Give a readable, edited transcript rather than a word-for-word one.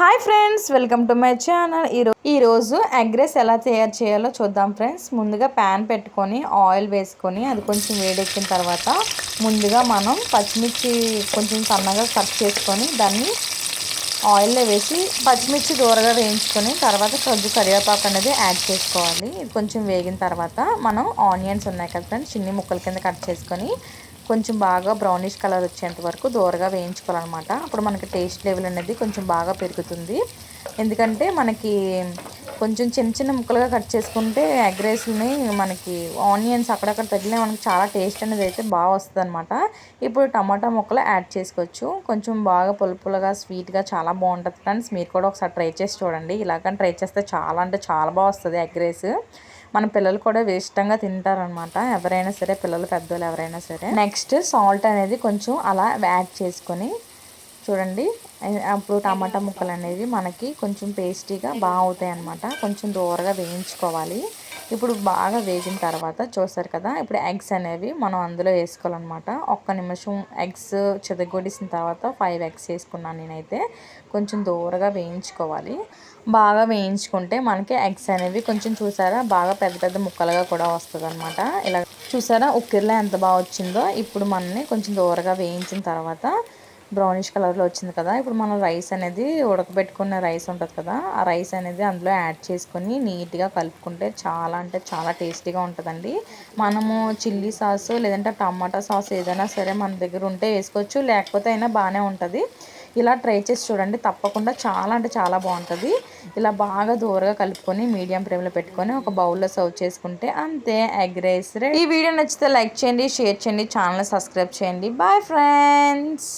Hi friends, welcome to my channel. ఈరోజు egg rice ఎలా తయారు చేయాలో చూద్దాం ఫ్రెండ్స్. ముందుగా ప్యాన్ పెట్టుకొని ఆయిల్ వేసుకొని అది కొంచెం వేడెక్కిన తర్వాత ముందుగా మనం పచ్చిమిర్చి కొంచెం సన్నగా కట్ చేసుకొని దాన్ని ఆయిల్లో వేసి పచ్చిమిర్చి దూరగా వేయించుకొని తర్వాత కొంచెం కరివేపాకు అనేది యాడ్ చేసుకోవాలి. ఇది కొంచెం వేగిన తర్వాత మనం ఆనియన్స్ ఉన్నాయి కదా ఫ్రెండ్స్, చిన్ని ముక్కల కింద కట్ చేసుకొని కొంచెం బాగా బ్రౌనిష్ కలర్ వచ్చేంత వరకు దూరగా వేయించుకోవాలన్నమాట. అప్పుడు మనకి టేస్ట్ లెవెల్ అనేది కొంచెం బాగా పెరుగుతుంది. ఎందుకంటే మనకి కొంచెం చిన్న చిన్న ముక్కలుగా కట్ చేసుకుంటే ఎగ్ రైస్ని మనకి ఆనియన్స్ అక్కడక్కడ తగిలిన మనకి చాలా టేస్ట్ అనేది అయితే బాగా వస్తుంది అనమాట. ఇప్పుడు టమాటా ముక్కలు యాడ్ చేసుకోవచ్చు. కొంచెం బాగా పులుపులుగా స్వీట్గా చాలా బాగుంటుంది ఫ్రెండ్స్. మీరు కూడా ఒకసారి ట్రై చేసి చూడండి. ఇలాగని ట్రై చేస్తే చాలా అంటే చాలా బాగా వస్తుంది ఎగ్ రైస్. మన పిల్లలు కూడా ఇష్టంగా తింటారనమాట. ఎవరైనా సరే, పిల్లలు పెద్దవాళ్ళు ఎవరైనా సరే. నెక్స్ట్ సాల్ట్ అనేది కొంచెం అలా యాడ్ చేసుకొని చూడండి. అప్పుడు టమాటా ముక్కలు అనేవి మనకి కొంచెం పేస్టీగా బాగా అవుతాయి అన్నమాట. కొంచెం దూరగా వేయించుకోవాలి. ఇప్పుడు బాగా వేగిన తర్వాత చూస్తారు కదా, ఇప్పుడు ఎగ్స్ అనేవి మనం అందులో వేసుకోవాలన్నమాట. ఒక్క నిమిషం ఎగ్స్ చితగొడిసిన తర్వాత 5 ఎగ్స్ వేసుకున్నాను నేనైతే. కొంచెం దూరగా వేయించుకోవాలి. బాగా వేయించుకుంటే మనకి ఎగ్స్ అనేవి కొంచెం చూసారా బాగా పెద్ద పెద్ద ముక్కలుగా కూడా వస్తుంది అనమాట. ఇలా చూసారా ఉక్కిరిలో ఎంత బాగా వచ్చిందో. ఇప్పుడు మనని కొంచెం దూరగా వేయించిన తర్వాత బ్రౌనిష్ కలర్లో వచ్చింది కదా. ఇప్పుడు మనం రైస్ అనేది ఉడకబెట్టుకున్న రైస్ ఉంటుంది కదా, ఆ రైస్ అనేది అందులో యాడ్ చేసుకొని నీట్గా కలుపుకుంటే చాలా అంటే చాలా టేస్టీగా ఉంటుందండి. మనము చిల్లీ సాస్ లేదంటే టమాటా సాస్ ఏదైనా సరే మన దగ్గర ఉంటే వేసుకోవచ్చు, లేకపోతే అయినా బాగానే ఉంటుంది. ఇలా ట్రై చేసి చూడండి, తప్పకుండా చాలా అంటే చాలా బాగుంటుంది. ఇలా బాగా దూరగా కలుపుకొని మీడియం ఫ్లేమ్లో పెట్టుకొని ఒక బౌల్లో సర్వ్ చేసుకుంటే అంతే, ఎగ్ రైస్ రెడీ. ఈ వీడియో నచ్చితే లైక్ చేయండి, షేర్ చేయండి, ఛానల్ సబ్స్క్రైబ్ చేయండి. Bye friends.